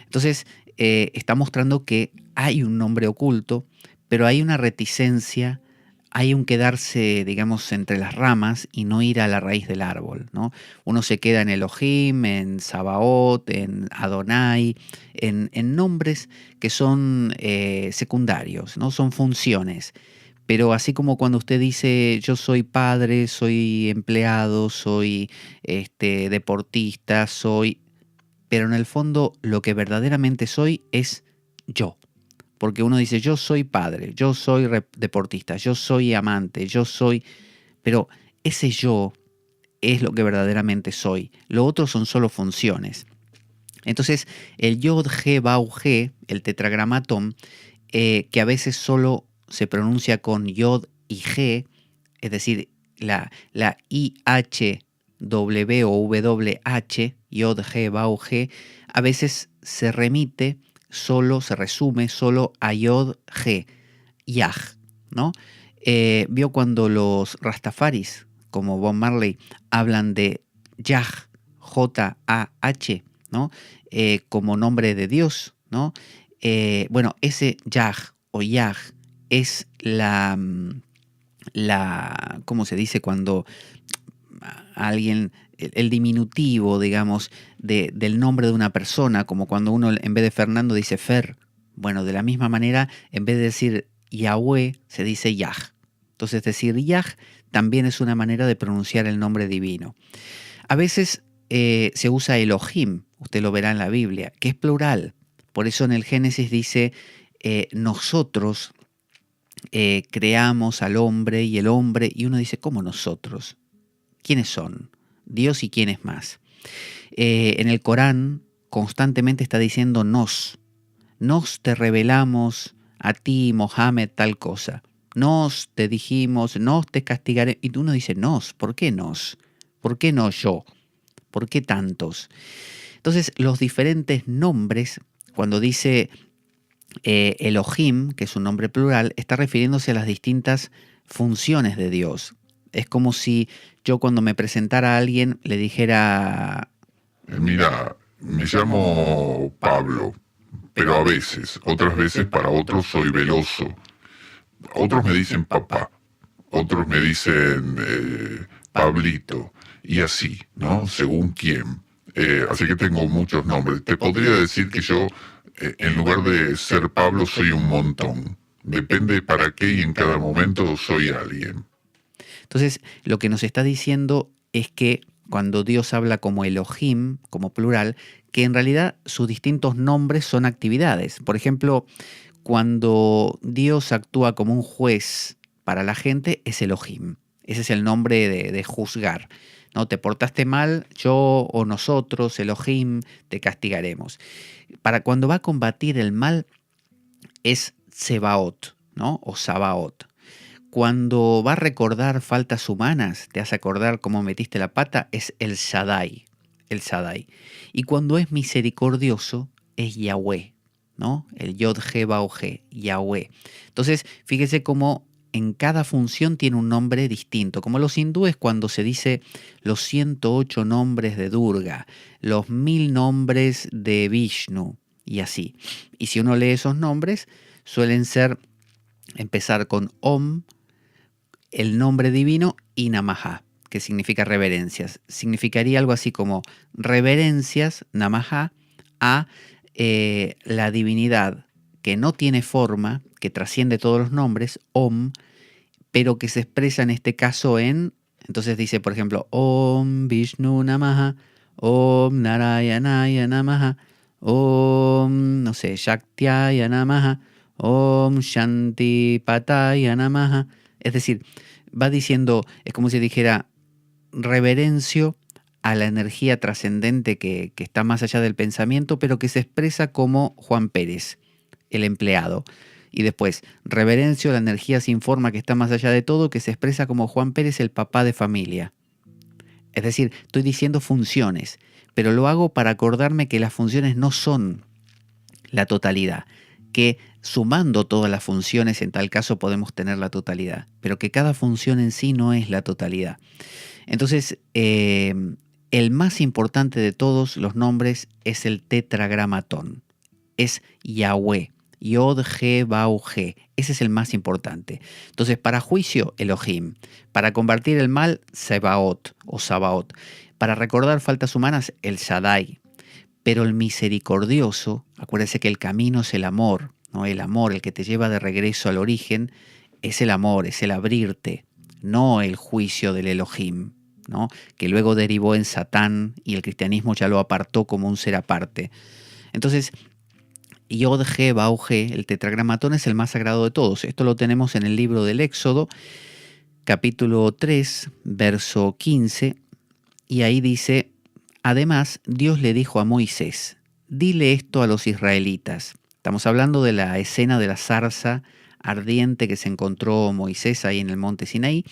Entonces, está mostrando que hay un nombre oculto, pero hay una reticencia, hay un quedarse, digamos, entre las ramas y no ir a la raíz del árbol, ¿no? Uno se queda en Elohim, en Sabaoth, en Adonai, en nombres que son secundarios, ¿no? Son funciones. Pero así como cuando usted dice yo soy padre, soy empleado, soy deportista, pero en el fondo lo que verdaderamente soy es yo. porque uno dice, yo soy padre, yo soy deportista, yo soy amante, yo soy... Pero ese yo es lo que verdaderamente soy. Lo otro son solo funciones. Entonces, el Yod He Bau He, el tetragramatón, que a veces solo se pronuncia con Yod y G, es decir, la IH, W o WH, Yod He Bau He, a veces se remite solo, se resume solo a Yod G, Yah, ¿no? Vio cuando los Rastafaris, como Bob Marley, hablan de Yah, J-A-H, ¿no? Como nombre de Dios, ¿no? Bueno, ese Yah o Yah es ¿cómo se dice cuando alguien, el diminutivo, digamos, del nombre de una persona, como cuando uno en vez de Fernando dice Fer? Bueno, de la misma manera, en vez de decir Yahweh, se dice Yah. Entonces, decir Yah también es una manera de pronunciar el nombre divino. A veces se usa Elohim, usted lo verá en la Biblia, que es plural. Por eso en el Génesis dice, nosotros creamos al hombre, y uno dice, ¿cómo nosotros? ¿Quiénes son? Dios y quiénes más. En el Corán constantemente está diciendo nos te revelamos a ti, Mohammed, tal cosa. Nos te dijimos, nos te castigaré. Y uno dice nos, ¿por qué nos? ¿Por qué no yo? ¿Por qué tantos? Entonces, los diferentes nombres, cuando dice Elohim, que es un nombre plural, está refiriéndose a las distintas funciones de Dios. Es como si yo cuando me presentara a alguien le dijera... Mira, me llamo Pablo, pero a veces, otras veces para otros soy Veloso. Otros me dicen papá, otros me dicen Pablito, y así, ¿no? Según quién. Así que tengo muchos nombres. Te podría decir que yo, en lugar de ser Pablo, soy un montón. Depende para qué y en cada momento soy alguien. Entonces, lo que nos está diciendo es que cuando Dios habla como Elohim, como plural, que en realidad sus distintos nombres son actividades. Por ejemplo, cuando Dios actúa como un juez para la gente, es Elohim. Ese es el nombre de juzgar. ¿No? Te portaste mal, yo o nosotros, Elohim, te castigaremos. Para cuando va a combatir el mal, es Tsebaot, ¿no? O Sabaot. Cuando va a recordar faltas humanas, te hace acordar cómo metiste la pata, es el Shaddai. El Shaddai. Y cuando es misericordioso, es Yahweh, ¿no? El Yod He Bau He, Yahweh. Entonces, fíjese cómo en cada función tiene un nombre distinto. Como los hindúes cuando se dice los 108 nombres de Durga, los 1000 nombres de Vishnu, y así. Y si uno lee esos nombres, suelen empezar con Om, el nombre divino, y Namaha, que significa reverencias. Significaría algo así como reverencias, Namaha, a la divinidad que no tiene forma, que trasciende todos los nombres, Om, pero que se expresa en este caso entonces dice, por ejemplo, Om Vishnu Namaha, Om Narayanaya Namaha, Om, no sé, Shaktyaya Namaha, Om Shanti Pataya Namaha. Es decir, va diciendo, es como si dijera, reverencio a la energía trascendente que está más allá del pensamiento, pero que se expresa como Juan Pérez, el empleado. Y después, reverencio a la energía sin forma que está más allá de todo, que se expresa como Juan Pérez, el papá de familia. Es decir, estoy diciendo funciones, pero lo hago para acordarme que las funciones no son la totalidad, que sumando todas las funciones en tal caso podemos tener la totalidad, pero que cada función en sí no es la totalidad. Entonces, el más importante de todos los nombres es el tetragramatón, es Yahweh, Yod He Bau He, ese es el más importante. Entonces, para juicio, Elohim, para combatir el mal, Sebaot o Sabaot, para recordar faltas humanas, el Shaddai. Pero el misericordioso, acuérdese que el camino es el amor, ¿no? El amor, el que te lleva de regreso al origen, es el amor, es el abrirte, no el juicio del Elohim, ¿no? Que luego derivó en Satán y el cristianismo ya lo apartó como un ser aparte. Entonces, Yod, He, Bau, He, el tetragramatón es el más sagrado de todos. Esto lo tenemos en el libro del Éxodo, capítulo 3, verso 15, y ahí dice: además, Dios le dijo a Moisés: dile esto a los israelitas. Estamos hablando de la escena de la zarza ardiente que se encontró Moisés ahí en el monte Sinaí.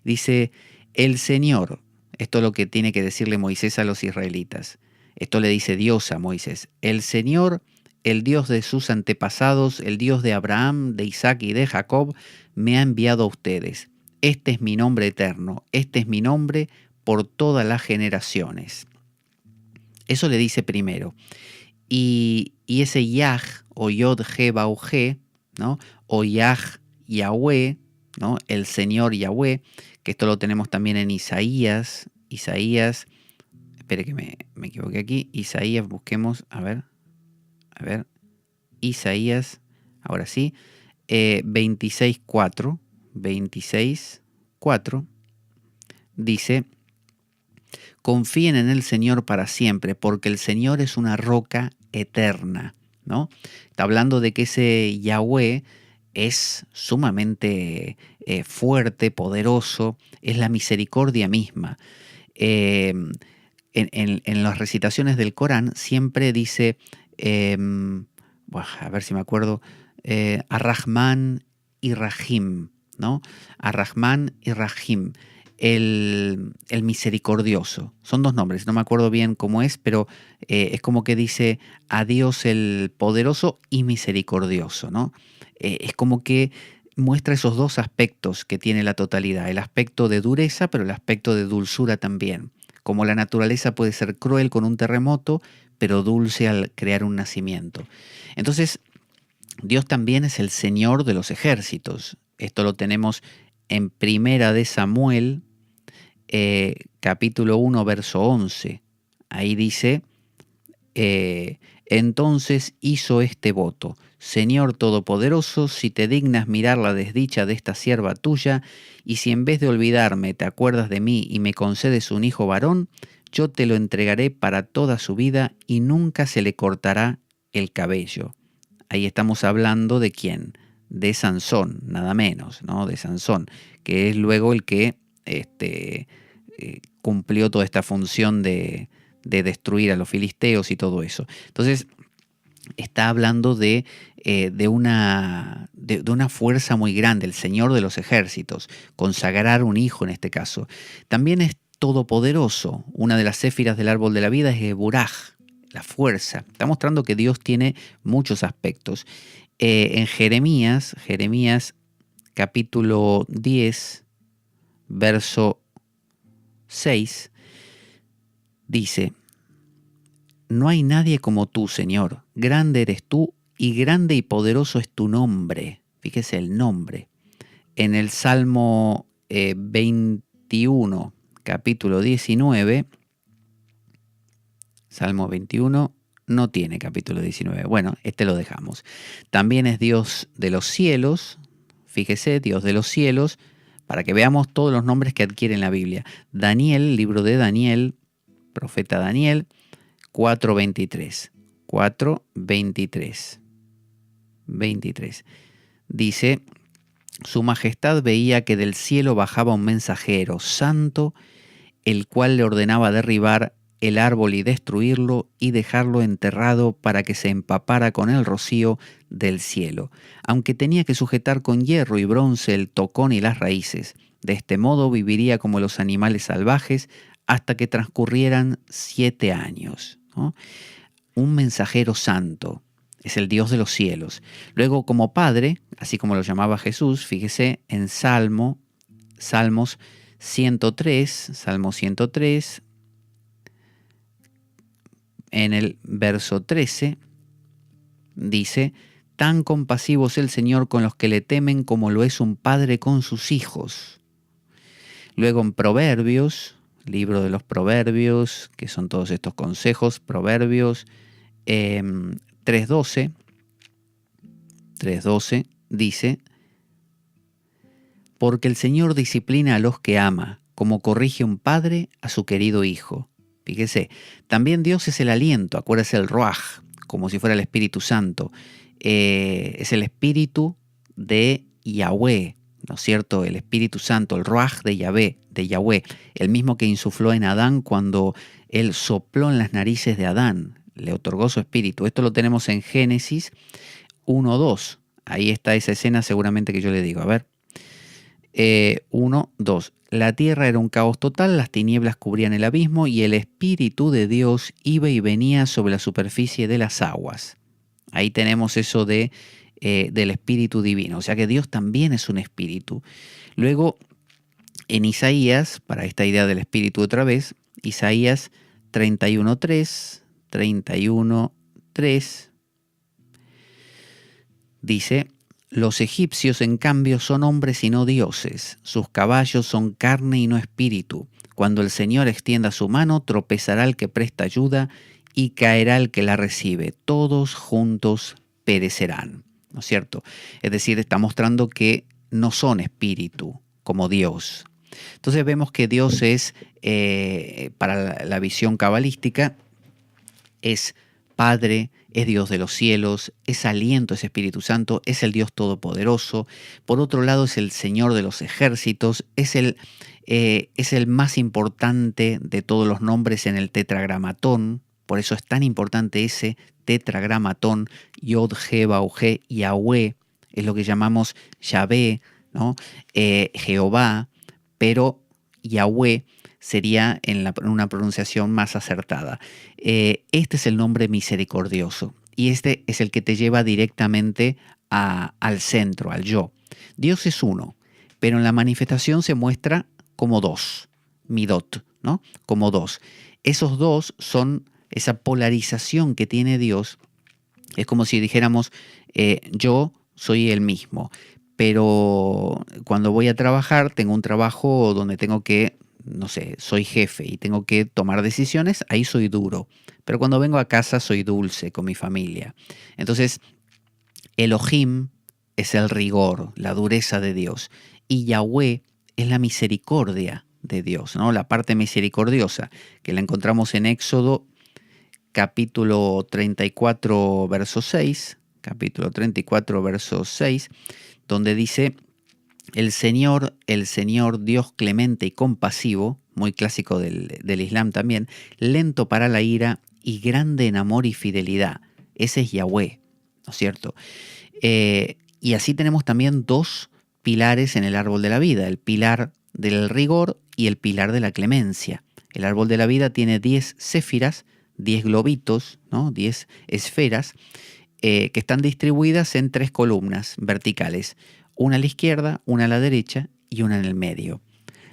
Dice: el Señor, esto es lo que tiene que decirle Moisés a los israelitas. Esto le dice Dios a Moisés: el Señor, el Dios de sus antepasados, el Dios de Abraham, de Isaac y de Jacob, me ha enviado a ustedes. Este es mi nombre eterno, este es mi nombre por todas las generaciones. Eso le dice primero. Y ese Yah, o Yod, He, Bau, He, ¿no? O Yah, Yahweh, ¿no? El Señor Yahweh, que esto lo tenemos también en Isaías, espere que me equivoqué aquí, Isaías, busquemos, a ver, Isaías, ahora sí, 26.4, dice: confíen en el Señor para siempre, porque el Señor es una roca eterna, ¿no? Está hablando de que ese Yahweh es sumamente fuerte, poderoso, es la misericordia misma. En las recitaciones del Corán siempre dice, a ver si me acuerdo, Ar-Rahman y Rahim, ¿no? Ar-Rahman y Rahim. El misericordioso. Son dos nombres, no me acuerdo bien cómo es, pero es como que dice a Dios el poderoso y misericordioso, ¿no? Es como que muestra esos dos aspectos que tiene la totalidad, el aspecto de dureza, pero el aspecto de dulzura también. Como la naturaleza puede ser cruel con un terremoto, pero dulce al crear un nacimiento. Entonces, Dios también es el Señor de los ejércitos. Esto lo tenemos en Primera de Samuel, capítulo 1, verso 11. Ahí dice: entonces hizo este voto: Señor Todopoderoso, si te dignas mirar la desdicha de esta sierva tuya, y si en vez de olvidarme te acuerdas de mí y me concedes un hijo varón, yo te lo entregaré para toda su vida y nunca se le cortará el cabello. Ahí estamos hablando de quién, de Sansón, nada menos, ¿no? De Sansón, que es luego el que cumplió toda esta función de destruir a los filisteos y todo eso. Entonces, está hablando de una fuerza muy grande, el Señor de los ejércitos, consagrar un hijo en este caso. También es todopoderoso. Una de las céfiras del árbol de la vida es Buraj, la fuerza. Está mostrando que Dios tiene muchos aspectos. En Jeremías capítulo 10, verso 6, dice: no hay nadie como tú, Señor. Grande eres tú y grande y poderoso es tu nombre. Fíjese el nombre. En el Salmo 21, capítulo 19, Salmo 21 no tiene capítulo 19. Bueno, este lo dejamos. También es Dios de los cielos. Fíjese, Dios de los cielos, para que veamos todos los nombres que adquiere en la Biblia. Daniel, libro de Daniel, profeta Daniel, 4.23. 23. Dice: su majestad veía que del cielo bajaba un mensajero santo, el cual le ordenaba derribar el árbol y destruirlo y dejarlo enterrado para que se empapara con el rocío del cielo, aunque tenía que sujetar con hierro y bronce el tocón y las raíces. De este modo viviría como los animales salvajes hasta que transcurrieran 7 años, ¿no? Un mensajero santo, es el Dios de los cielos. Luego, como Padre, así como lo llamaba Jesús, fíjese en Salmos 103, en el verso 13, dice: tan compasivo es el Señor con los que le temen como lo es un padre con sus hijos. Luego en Proverbios, libro de los Proverbios, que son todos estos consejos, Proverbios 3.12 dice: porque el Señor disciplina a los que ama, como corrige un padre a su querido hijo. Fíjese, también Dios es el aliento, acuérdese el Ruaj, como si fuera el Espíritu Santo. Es el Espíritu de Yahweh, ¿no es cierto? El Espíritu Santo, el Ruach de Yahweh, el mismo que insufló en Adán cuando él sopló en las narices de Adán, le otorgó su espíritu. Esto lo tenemos en Génesis 1:2. Ahí está esa escena seguramente que yo le digo. A ver. 1:2. La tierra era un caos total, las tinieblas cubrían el abismo y el Espíritu de Dios iba y venía sobre la superficie de las aguas. Ahí tenemos eso del Espíritu Divino. O sea que Dios también es un Espíritu. Luego, en Isaías, para esta idea del Espíritu otra vez, Isaías 31:3 dice: los egipcios, en cambio, son hombres y no dioses. Sus caballos son carne y no espíritu. Cuando el Señor extienda su mano, tropezará el que presta ayuda y caerá el que la recibe. Todos juntos perecerán. ¿No es cierto? Es decir, está mostrando que no son espíritu como Dios. Entonces vemos que Dios es, para la visión cabalística, es Padre, es Dios de los cielos, es aliento, es Espíritu Santo, es el Dios Todopoderoso. Por otro lado, es el Señor de los ejércitos, es el más importante de todos los nombres en el tetragramatón. Por eso es tan importante ese tetragramatón, Yod, He, Bau, He, Yahweh, es lo que llamamos Yahvé, ¿no? Jehová, pero Yahweh sería en una pronunciación más acertada. Este es el nombre misericordioso y este es el que te lleva directamente al centro, al yo. Dios es uno, pero en la manifestación se muestra como dos, midot, ¿no? Como dos. Esos dos son esa polarización que tiene Dios. Es como si dijéramos, yo soy el mismo, pero cuando voy a trabajar, tengo un trabajo donde tengo que, no sé, soy jefe y tengo que tomar decisiones, ahí soy duro. Pero cuando vengo a casa soy dulce con mi familia. Entonces, Elohim es el rigor, la dureza de Dios. Y Yahweh es la misericordia de Dios, ¿no? La parte misericordiosa, que la encontramos en Éxodo capítulo 34, verso 6, donde dice: el Señor Dios clemente y compasivo, muy clásico del Islam también, lento para la ira y grande en amor y fidelidad. Ese es Yahweh, ¿no es cierto? Y así tenemos también dos pilares en el árbol de la vida, el pilar del rigor y el pilar de la clemencia. El árbol de la vida tiene 10 séfiras, 10 globitos, ¿no? 10 esferas, que están distribuidas en 3 columnas verticales. Una a la izquierda, una a la derecha y una en el medio.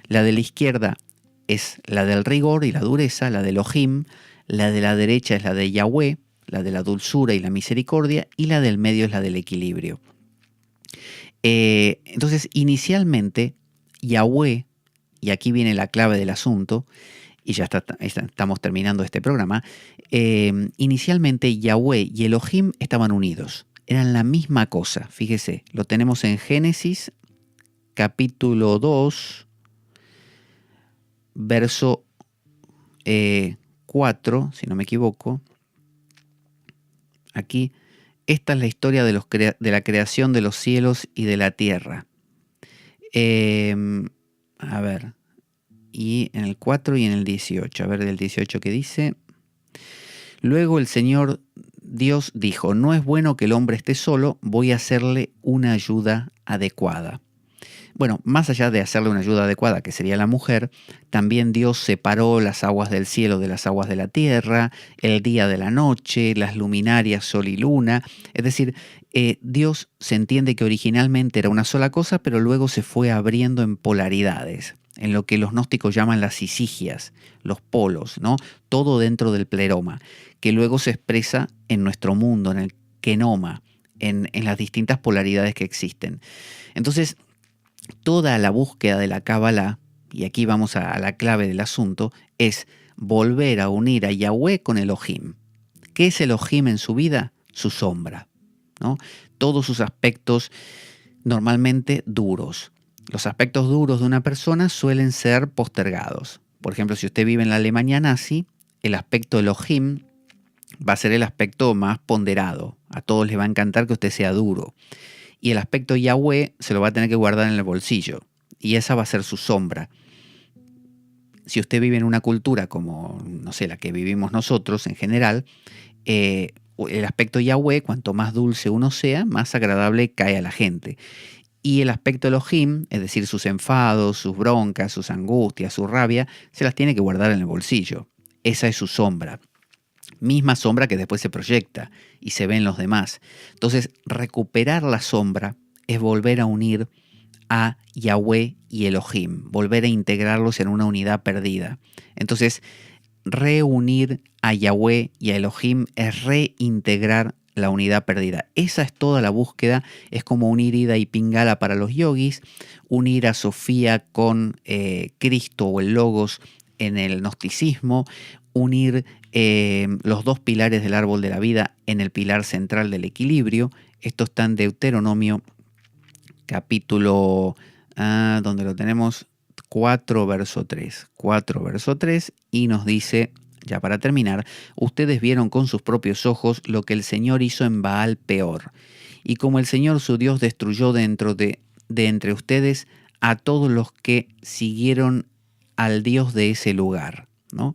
La de la izquierda es la del rigor y la dureza, la de Elohim. La de la derecha es la de Yahweh, la de la dulzura y la misericordia. Y la del medio es la del equilibrio. Entonces, inicialmente, Yahweh, y aquí viene la clave del asunto, y ya estamos terminando este programa, inicialmente Yahweh y Elohim estaban unidos. Eran la misma cosa, fíjese, lo tenemos en Génesis capítulo 2, verso 4, si no me equivoco. Aquí, esta es la historia de la creación de los cielos y de la tierra. A ver, y en el 4 y en el 18, a ver del 18 que dice: luego el Señor Dios dijo: no es bueno que el hombre esté solo, voy a hacerle una ayuda adecuada. Bueno, más allá de hacerle una ayuda adecuada, que sería la mujer, también Dios separó las aguas del cielo de las aguas de la tierra, el día de la noche, las luminarias, sol y luna. Es decir, Dios se entiende que originalmente era una sola cosa, pero luego se fue abriendo en polaridades, en lo que los gnósticos llaman las sisigias, los polos, ¿no? Todo dentro del pleroma, que luego se expresa en nuestro mundo, en el kenoma, en las distintas polaridades que existen. Entonces, toda la búsqueda de la Kabbalah, y aquí vamos a la clave del asunto, es volver a unir a Yahweh con Elohim. ¿Qué es Elohim en su vida? Su sombra, ¿no? Todos sus aspectos normalmente duros. Los aspectos duros de una persona suelen ser postergados. Por ejemplo, si usted vive en la Alemania nazi, el aspecto Elohim va a ser el aspecto más ponderado. A todos les va a encantar que usted sea duro. Y el aspecto Yahweh se lo va a tener que guardar en el bolsillo. Y esa va a ser su sombra. Si usted vive en una cultura como, no sé, la que vivimos nosotros en general, el aspecto Yahweh, cuanto más dulce uno sea, más agradable cae a la gente. Y el aspecto Elohim, es decir, sus enfados, sus broncas, sus angustias, su rabia, se las tiene que guardar en el bolsillo. Esa es su sombra. Misma sombra que después se proyecta y se ve en los demás. Entonces, recuperar la sombra es volver a unir a Yahweh y Elohim, volver a integrarlos en una unidad perdida. Entonces, reunir a Yahweh y a Elohim es reintegrar la unidad perdida. Esa es toda la búsqueda. Es como unir Ida y Pingala para los yogis, unir a Sofía con Cristo o el Logos en el gnosticismo, unir los dos pilares del árbol de la vida en el pilar central del equilibrio. Esto está en Deuteronomio capítulo, donde lo tenemos, 4 verso 3. 4 verso 3 y nos dice, ya para terminar, ustedes vieron con sus propios ojos lo que el Señor hizo en Baal Peor, y como el Señor su Dios destruyó de entre ustedes a todos los que siguieron al Dios de ese lugar, ¿no?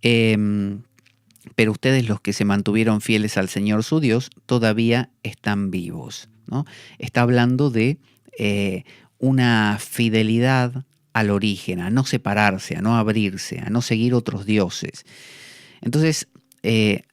Pero ustedes, los que se mantuvieron fieles al Señor su Dios, todavía están vivos, ¿no? Está hablando de una fidelidad al origen, a no separarse, a no abrirse, a no seguir otros dioses. Entonces,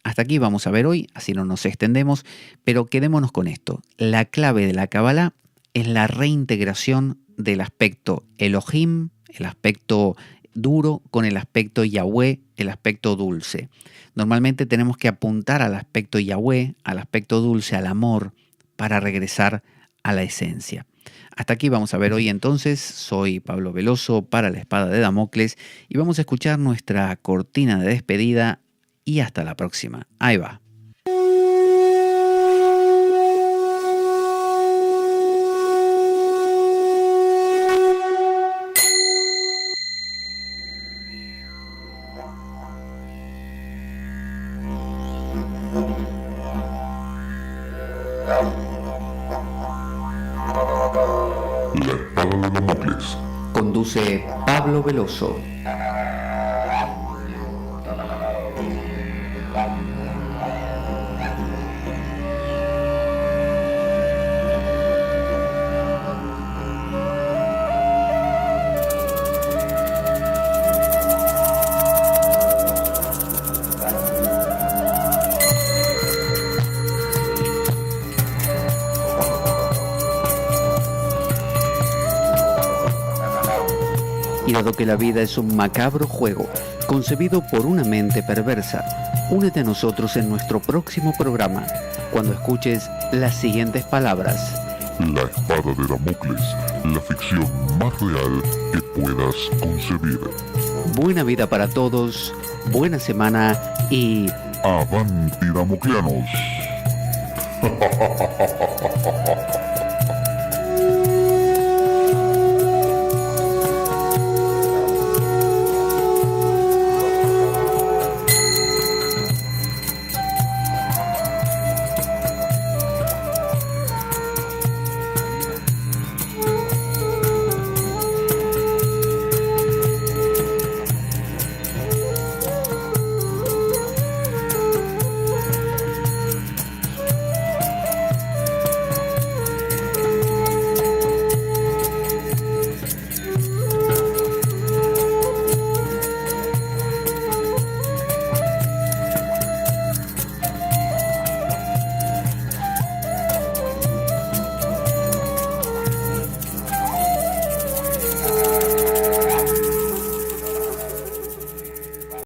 hasta aquí vamos a ver hoy, así no nos extendemos, pero quedémonos con esto. La clave de la Kabbalah es la reintegración del aspecto Elohim, el aspecto duro, con el aspecto Yahweh, el aspecto dulce. Normalmente tenemos que apuntar al aspecto Yahweh, al aspecto dulce, al amor, para regresar a la esencia. Hasta aquí vamos a ver hoy entonces. Soy Pablo Veloso para la Espada de Damocles y vamos a escuchar nuestra cortina de despedida y hasta la próxima. Ahí va. La Espada de Damocles. Conduce Pablo Veloso. Y dado que la vida es un macabro juego, concebido por una mente perversa, únete a nosotros en nuestro próximo programa, cuando escuches las siguientes palabras. La Espada de Damocles, la ficción más real que puedas concebir. Buena vida para todos, buena semana y... ¡Avanti, Damocleanos!